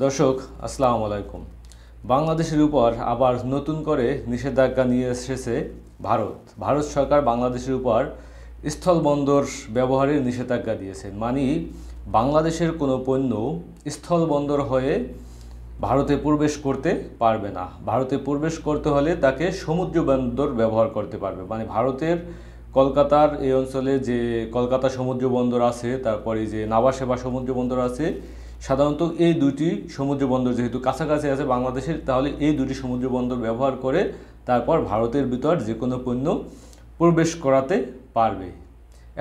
দর্শক আসসালামু আলাইকুম। বাংলাদেশের উপর আবার নতুন করে নিষেধাজ্ঞা নিয়ে এসেছে ভারত সরকার বাংলাদেশের উপর স্থলবন্দর ব্যবহারের নিষেধাজ্ঞা দিয়েছেন। মানে বাংলাদেশের কোনো পণ্য স্থলবন্দর হয়ে ভারতে প্রবেশ করতে পারবে না। ভারতে প্রবেশ করতে হলে তাকে সমুদ্র বন্দর ব্যবহার করতে পারবে। মানে ভারতের কলকাতার এই অঞ্চলে যে কলকাতা সমুদ্র বন্দর আছে, তারপরে যে নাভাসেবা সমুদ্র বন্দর আছে, সাধারণত এই দুটি সমুদ্র বন্দর যেহেতু কাছাকাছি আছে বাংলাদেশের, তাহলে এই দুটি সমুদ্র বন্দর ব্যবহার করে তারপর ভারতের ভিতর যে কোনো পণ্য প্রবেশ করাতে পারবে।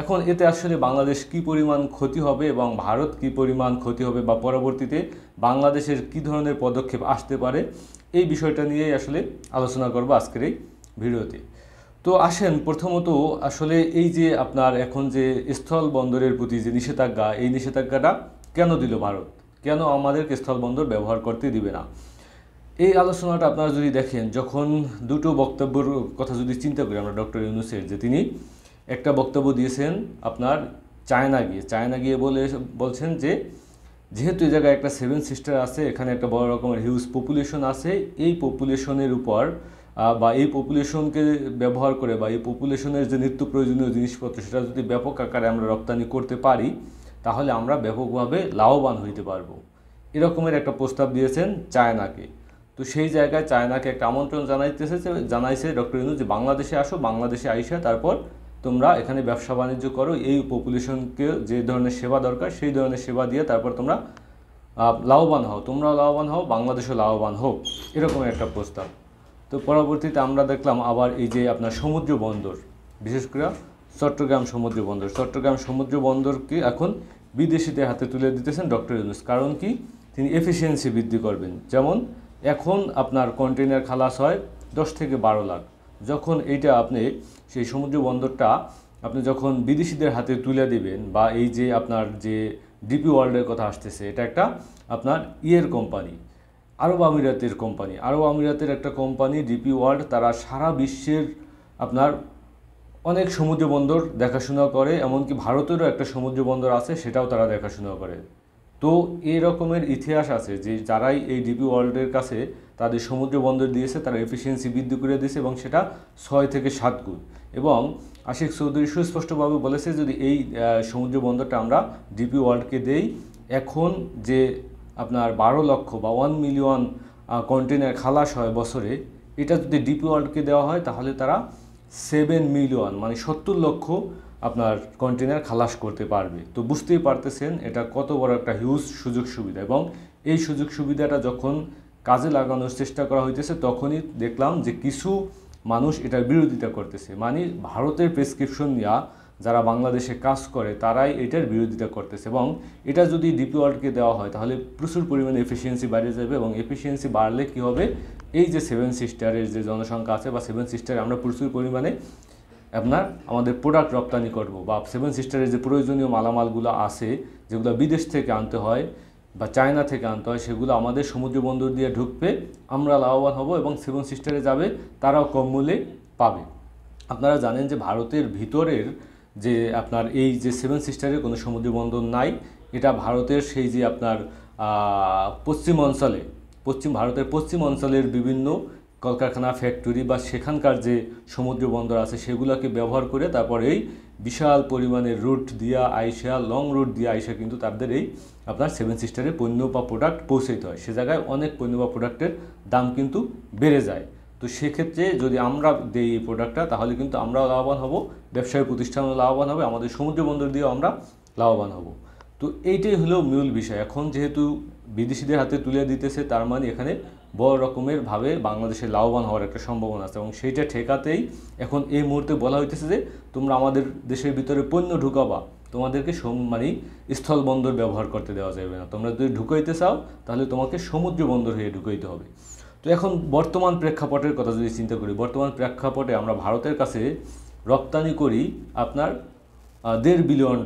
এখন এতে আসলে বাংলাদেশ কি পরিমাণ ক্ষতি হবে এবং ভারত কি পরিমাণ ক্ষতি হবে বা পরবর্তীতে বাংলাদেশের কি ধরনের পদক্ষেপ আসতে পারে, এই বিষয়টা নিয়েই আসলে আলোচনা করব আজকের এই ভিডিওতে। তো আসেন, প্রথমত আসলে এই যে আপনার এখন যে স্থল বন্দরের প্রতি যে নিষেধাজ্ঞা, এই নিষেধাজ্ঞাটা কেন দিল ভারত, কেন আমাদেরকে স্থল বন্দর ব্যবহার করতে দিবে না, এই আলোচনাটা আপনারা যদি দেখেন, যখন দুটো বক্তব্যের কথা যদি চিন্তা করি আমরা ডক্টর ইউনূসের, যে তিনি একটা বক্তব্য দিয়েছেন আপনার চায়না গিয়ে বলছেন যে যেহেতু এই জায়গায় একটা সেভেন সিস্টার আছে, এখানে একটা বড় রকমের হিউজ পপুলেশন আছে, এই পপুলেশনের উপর বা এই পপুলেশনকে ব্যবহার করে বা এই পপুলেশনের যে নিত্য প্রয়োজনীয় জিনিসপত্র সেটা যদি ব্যাপক আকারে আমরা রপ্তানি করতে পারি, তাহলে আমরা ব্যাপকভাবে লাভবান হইতে পারবো। এরকমের একটা প্রস্তাব দিয়েছেন চায়নাকে। তো সেই জায়গায় চায়নাকে একটা আমন্ত্রণ জানাইছে ডক্টর ইউনূস যে বাংলাদেশে আসো, বাংলাদেশে আইসা তারপর তোমরা এখানে ব্যবসা বাণিজ্য করো, এই পপুলেশনকে যে ধরনের সেবা দরকার সেই ধরনের সেবা দিয়ে তারপর তোমরা লাভবান হও, তোমরাও লাভবান হও, বাংলাদেশও লাভবান হোক, এরকম একটা প্রস্তাব। তো পরবর্তীতে আমরা দেখলাম আবার এই যে আপনার সমুদ্র বন্দর, বিশেষ করে চট্টগ্রাম সমুদ্র বন্দরকে এখন বিদেশিদের হাতে তুলে দিতেছেন ডক্টর ইউনূস। কারণ কি, তিনি এফিসিয়েন্সি বৃদ্ধি করবেন। যেমন এখন আপনার কন্টেইনার খালাস হয় 10 থেকে 12 লাখ, যখন এইটা আপনি সেই সমুদ্র বন্দরটা আপনি যখন বিদেশিদের হাতে তুলে দিবেন, বা এই যে আপনার যে ডিপি ওয়ার্ল্ডের কথা আসতেছে, এটা একটা আপনার কোম্পানি, আরব আমিরাতের একটা কোম্পানি ডিপি ওয়ার্ল্ড, তারা সারা বিশ্বের আপনার অনেক সমুদ্র বন্দর দেখাশোনা করে, এমনকি ভারতেরও একটা সমুদ্র বন্দর আছে, সেটাও তারা দেখাশোনা করে। তো এই রকমের ইতিহাস আছে যে যারাই এই ডিপি ওয়ার্ল্ডের কাছে তাদের সমুদ্র বন্দর দিয়েছে, তারা এফিসিয়েন্সি বৃদ্ধি করে দিয়েছে, এবং সেটা 6 থেকে 7 গুণ। এবং আশিক চৌধুরী সুস্পষ্টভাবে বলেছে, যদি এই সমুদ্র বন্দরটা আমরা ডিপি ওয়ার্ল্ডকে দেই, এখন যে আপনার 12 লক্ষ বা 1 মিলিয়ন কন্টেনার খালাস হয় বছরে, এটা যদি ডিপি ওয়ার্ল্ডকে দেওয়া হয়, তাহলে তারা 7 মিলিয়ন মানে 70 লক্ষ আপনার কন্টেনার খালাস করতে পারবে। তো বুঝতেই পারতেছেন এটা কত বড় একটা হিউজ সুযোগ সুবিধা। এবং এই সুযোগ সুবিধাটা যখন কাজে লাগানোর চেষ্টা করা হইতেছে, তখনই দেখলাম যে কিছু মানুষ এটার বিরোধিতা করতেছে। মানে ভারতের প্রেসক্রিপশন নেওয়া যারা বাংলাদেশে কাজ করে, তারাই এটার বিরোধিতা করতেছে। এবং এটা যদি ডিপি ওয়ার্ল্ডকে দেওয়া হয়, তাহলে প্রচুর পরিমাণে এফিসিয়েন্সি বাড়িয়ে যাবে, এবং এফিসিয়েন্সি বাড়লে কী হবে, এই যে সেভেন সিস্টারের যে জনসংখ্যা আছে, বা সেভেন সিস্টারে আমরা প্রচুর পরিমাণে আপনার আমাদের প্রোডাক্ট রপ্তানি করব, বা সেভেন সিস্টারের যে প্রয়োজনীয় মালামালগুলো আছে, যেগুলো বিদেশ থেকে আনতে হয় বা চায়না থেকে আনতে হয়, সেগুলো আমাদের সমুদ্র বন্দর দিয়ে ঢুকবে, আমরা লাভবান হব, এবং সেভেন সিস্টারে যাবে, তারাও কম মূল্যে পাবে। আপনারা জানেন যে ভারতের ভিতরের যে আপনার এই যে সেভেন সিস্টারের কোনো সমুদ্র বন্দর নাই, এটা ভারতের সেই যে আপনার ভারতের পশ্চিম অঞ্চলের বিভিন্ন কলকারখানা, ফ্যাক্টরি বা সেখানকার যে সমুদ্র বন্দর আছে, সেগুলোকে ব্যবহার করে তারপর এই বিশাল পরিমাণের লং রুট দিয়ে আইসা কিন্তু তাদের এই আপনার সেভেন সিস্টারে পণ্য বা প্রোডাক্ট পৌঁছাইতে হয়। সে জায়গায় অনেক পণ্য বা প্রোডাক্টের দাম কিন্তু বেড়ে যায়। তো সেক্ষেত্রে যদি আমরা দেই এই প্রোডাক্টটা, তাহলে কিন্তু আমরাও লাভবান হব, ব্যবসায়ী প্রতিষ্ঠানও লাভবান হবে, আমাদের সমুদ্র বন্দর দিয়েও আমরা লাভবান হব। তো এইটাই হলো মূল বিষয়। এখন যেহেতু বিদেশিদের হাতে তুলে দিতেছে, তার মানে এখানে বড় রকমের ভাবে বাংলাদেশে লাভবান হওয়ার একটা সম্ভাবনা আছে, এবং সেইটা ঠেকাতেই এখন এই মুহূর্তে বলা হইতেছে যে তোমরা আমাদের দেশের ভিতরে পণ্য ঢুকাবা, তোমাদেরকে মানে স্থল বন্দর ব্যবহার করতে দেওয়া যাবে না। তোমরা যদি ঢুকাইতে চাও, তাহলে তোমাকে সমুদ্র বন্দর হয়ে ঢুকাইতে হবে। তো এখন বর্তমান প্রেক্ষাপটের কথা যদি চিন্তা করি, বর্তমান প্রেক্ষাপটে আমরা ভারতের কাছে রপ্তানি করি আপনার $1.5 বিলিয়ন।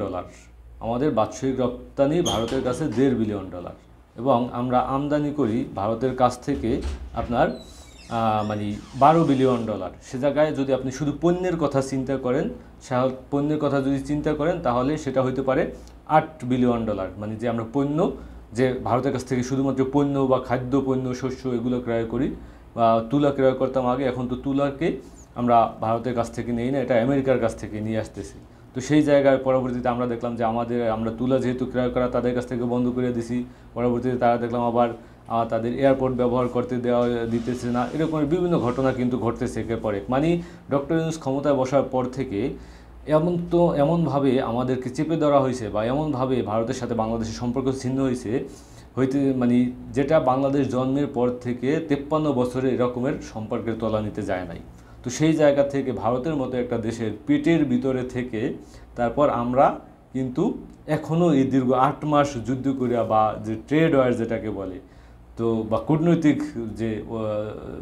আমাদের বাৎসরিক রপ্তানি ভারতের কাছে $1.5 বিলিয়ন, এবং আমরা আমদানি করি ভারতের কাছ থেকে আপনার মানে $12 বিলিয়ন। সে জায়গায় যদি আপনি শুধু পণ্যের কথা চিন্তা করেন, তাহলে সেটা হইতে পারে $8 বিলিয়ন। মানে যে আমরা পণ্য যে ভারতের কাছ থেকে শুধুমাত্র পণ্য বা খাদ্য পণ্য শস্য এগুলো ক্রয় করি, বা তুলা ক্রয় করতাম আগে, এখন তো তুলাকে আমরা ভারতের কাছ থেকে নেই না, এটা আমেরিকার কাছ থেকে নিয়ে আসতেছি। তো সেই জায়গায় পরবর্তীতে আমরা দেখলাম যে আমরা তুলা যেহেতু ক্রয় করা তাদের কাছ থেকে বন্ধ করে দিছি, পরবর্তীতে তারা দেখলাম আবার তাদের এয়ারপোর্ট ব্যবহার করতে দিতেছে না, এরকম বিভিন্ন ঘটনা কিন্তু ঘটতেছে একের পর এক। মানে ডক্টর ইউনূস ক্ষমতায় বসার পর থেকে এমনভাবে আমাদেরকে চেপে ধরা হয়েছে, বা এমনভাবে ভারতের সাথে বাংলাদেশের সম্পর্ক ছিন্ন মানে যেটা বাংলাদেশ জন্মের পর থেকে 53 বছরে এরকমের সম্পর্কের তলা নিতে যায় নাই। তো সেই জায়গা থেকে ভারতের মতো একটা দেশের পেটের ভিতরে থেকে তারপর আমরা কিন্তু এখনও এই দীর্ঘ 8 মাস যুদ্ধ করিয়া, বা যে ট্রেড ওয়ার যেটাকে বলে, তো বা কূটনৈতিক যে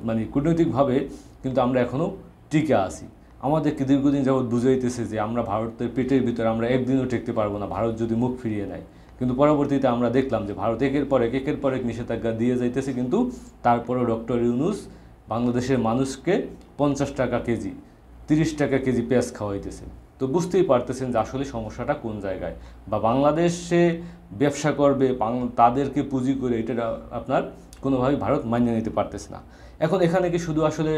মানে কূটনৈতিকভাবে কিন্তু আমরা এখনও টিকে আছি। আমাদেরকে দীর্ঘদিন যাবৎ বুঝাইতেছে যে আমরা ভারতের পেটের ভিতরে আমরা একদিনও টিকতে পারবো না, ভারত যদি মুখ ফিরিয়ে নেয়। কিন্তু পরবর্তীতে আমরা দেখলাম যে ভারত একের পর এক নিষেধাজ্ঞা দিয়ে যাইতেছে, কিন্তু তারপরেও ডক্টর ইউনূস বাংলাদেশের মানুষকে 50 টাকা কেজি 30 টাকা কেজি পেঁয়াজ খাওয়াইতেছে। তো বুঝতেই পারতেছেন যে আসলে সমস্যাটা কোন জায়গায়, বা বাংলাদেশে ব্যবসা করবে তাদেরকে পুঁজি করে, এটা আপনার কোনোভাবেই ভারত মানিয়ে নিতে পারতেছে না। এখন এখানে কি শুধু আসলে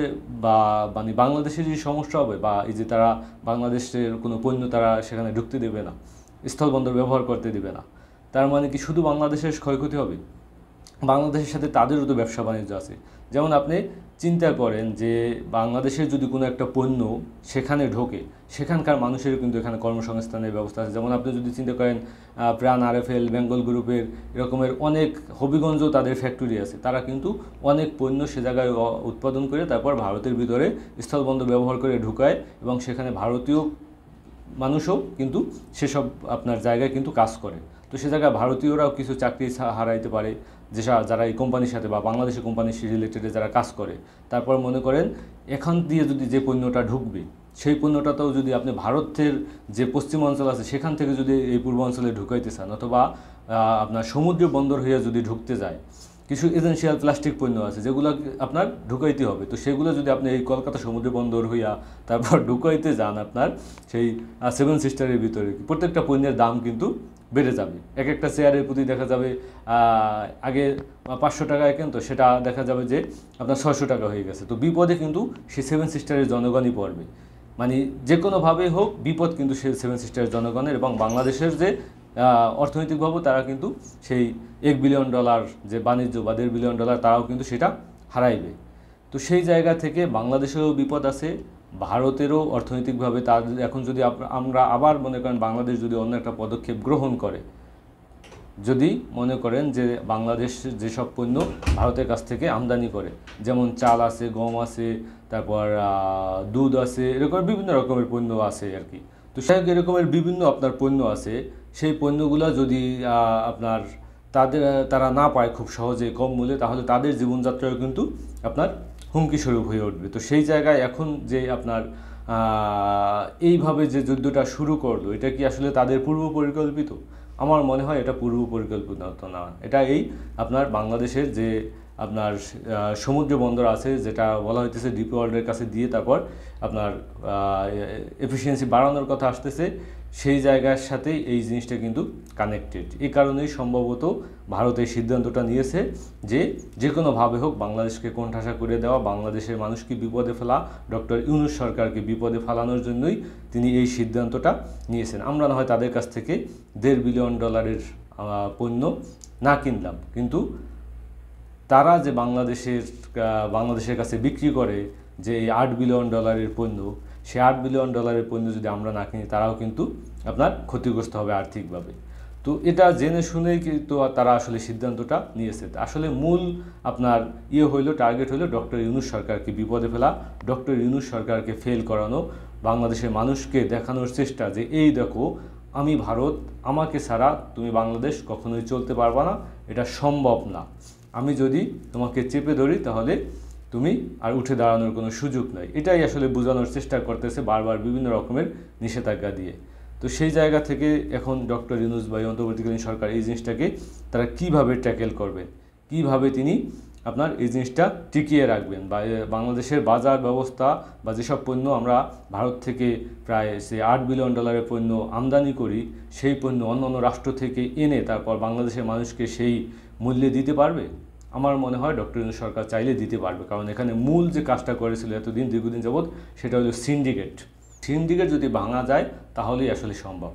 মানে বাংলাদেশেরই সমস্যা হবে, বা এই যে তারা বাংলাদেশের কোনো পণ্য তারা সেখানে ঢুকতে দেবে না, স্থলবন্দর ব্যবহার করতে দেবে না, তার মানে কি শুধু বাংলাদেশের ক্ষয়ক্ষতি হবে? বাংলাদেশের সাথে তাদেরও তো ব্যবসা বাণিজ্য আছে। যেমন আপনি চিন্তা করেন যে বাংলাদেশের যদি কোনো একটা পণ্য সেখানে ঢোকে, সেখানকার মানুষের কিন্তু এখানে কর্মসংস্থানের ব্যবস্থা আছে। যেমন আপনি যদি চিন্তা করেন প্রাণ আরএফএল, বেঙ্গল গ্রুপের এরকমের অনেক, হবিগঞ্জও তাদের ফ্যাক্টরি আছে, তারা কিন্তু অনেক পণ্য সে জায়গায় উৎপাদন করে তারপর ভারতের ভিতরে স্থলবন্দর ব্যবহার করে ঢুকায়, এবং সেখানে ভারতীয় মানুষও কিন্তু সেসব আপনার জায়গায় কিন্তু কাজ করে। তো সে জায়গায় ভারতীয়রাও কিছু চাকরি হারাইতে পারে, যারা এই কোম্পানির সাথে বা বাংলাদেশের কোম্পানির রিলেটেডে যারা কাজ করে। তারপর মনে করেন এখান দিয়ে যদি যে পণ্যটা ঢুকবে, সেই পণ্যটাতেও যদি আপনি ভারতের যে পশ্চিম অঞ্চল আছে সেখান থেকে যদি এই পূর্ব অঞ্চলে ঢুকাইতে চান, অথবা আপনার সমুদ্র বন্দর হয়ে যদি ঢুকতে যায়, কিছু এসেনশিয়াল প্লাস্টিক পণ্য আছে যেগুলো আপনার ঢুকাইতে হবে। তো সেগুলো যদি আপনি এই কলকাতা সমুদ্র বন্দর হইয়া তারপর ঢুকাইতে যান, আপনার সেই 7 সিস্টারের ভিতরে প্রত্যেকটা পণ্যের দাম কিন্তু বেড়ে যাবে। এক একটা চেয়ারের প্রতি দেখা যাবে আগে 500 টাকায় কিন্তু সেটা দেখা যাবে যে আপনার 600 টাকা হয়ে গেছে। তো বিপদে কিন্তু সেই 7 সিস্টারের জনগণই পড়বে। মানে যে কোনোভাবে হোক বিপদ কিন্তু সেই 7 সিস্টারের জনগণের, এবং বাংলাদেশের যে অর্থনৈতিকভাবে তারা কিন্তু সেই $1 বিলিয়ন যে বাণিজ্য বা $1.5 বিলিয়ন তারাও কিন্তু সেটা হারাইবে। তো সেই জায়গা থেকে বাংলাদেশেরও বিপদ আছে, ভারতেরও অর্থনৈতিকভাবে তাদের এখন যদি আমরা আবার মনে করেন বাংলাদেশ যদি অন্য একটা পদক্ষেপ গ্রহণ করে, যদি মনে করেন যে বাংলাদেশ যেসব পণ্য ভারতের কাছ থেকে আমদানি করে, যেমন চাল আছে, গম আছে, তারপর দুধ আছে, এরকম বিভিন্ন রকমের পণ্য আছে আর কি। তো সেই এরকমের বিভিন্ন আপনার পণ্য আছে, সেই পণ্যগুলো যদি আপনার তারা না পায় খুব সহজে কম মূল্যে, তাহলে তাদের জীবনযাত্রাও কিন্তু আপনার হুমকি স্বরূপ হয়ে উঠবে। তো সেই জায়গায় এখন যে আপনার এইভাবে যে যুদ্ধটা শুরু করলো, এটা কি আসলে তাদের পূর্ব পরিকল্পিত? আমার মনে হয় এটা পূর্ব পরিকল্পিত না, এটা এই আপনার বাংলাদেশের যে আপনার সমুদ্র বন্দর আছে, যেটা বলা হইতেছে ডিপি ওয়ার্ল্ডের কাছে দিয়ে তারপর আপনার এফিসিয়েন্সি বাড়ানোর কথা আসতেছে, সেই জায়গার সাথেই এই জিনিসটা কিন্তু কানেক্টেড। এই কারণেই সম্ভবত ভারত এই সিদ্ধান্তটা নিয়েছে যে যে কোনোভাবে হোক বাংলাদেশকে কোণঠাসা করে দেওয়া, বাংলাদেশের মানুষকে বিপদে ফেলা, ডক্টর ইউনূস সরকারকে বিপদে ফেলানোর জন্যই তিনি এই সিদ্ধান্তটা নিয়েছেন। আমরা না হয় তাদের কাছ থেকে $1.5 বিলিয়ন পণ্য না কিনলাম, কিন্তু তারা যে বাংলাদেশের কাছে বিক্রি করে যে এই $8 বিলিয়ন পণ্য, সেই $8 বিলিয়ন পণ্য যদি আমরা না কিনি, তারাও কিন্তু আপনার ক্ষতিগ্রস্ত হবে আর্থিকভাবে। তো এটা জেনে শুনেই কিন্তু তারা আসলে সিদ্ধান্তটা নিয়েছে। আসলে মূল আপনার টার্গেট হইল ডক্টর ইউনূস সরকারকে বিপদে ফেলা, ডক্টর ইউনূস সরকারকে ফেল করানো, বাংলাদেশের মানুষকে দেখানোর চেষ্টা যে এই দেখো আমি ভারত, আমাকে ছাড়া তুমি বাংলাদেশ কখনোই চলতে পারবা না, এটা সম্ভব না। আমি যদি তোমাকে চেপে ধরি তাহলে তুমি আর উঠে দাঁড়ানোর কোনো সুযোগ নাই। এটাই আসলে বোঝানোর চেষ্টা করতেছে বারবার বিভিন্ন রকমের নিষেধাজ্ঞা দিয়ে। তো সেই জায়গা থেকে এখন ডক্টর ইউনূস বা অন্তর্বর্তীকালীন সরকার এই জিনিসটাকে তারা কিভাবে ট্যাকেল করবে, কিভাবে তিনি আপনার এই জিনিসটা টিকিয়ে রাখবেন, বা বাংলাদেশের বাজার ব্যবস্থা বা যেসব পণ্য আমরা ভারত থেকে প্রায় $8 বিলিয়ন পণ্য আমদানি করি, সেই পণ্য অন্য অন্য রাষ্ট্র থেকে এনে তারপর বাংলাদেশের মানুষকে সেই মূল্যে দিতে পারবে? আমার মনে হয় ডক্টর ইউনূস সরকার চাইলে দিতে পারবে, কারণ এখানে মূল যে কাজটা করেছিল এতদিন দীর্ঘদিন যাবৎ সেটা হলো সিন্ডিকেট যদি ভাঙা যায় তাহলেই আসলে সম্ভব।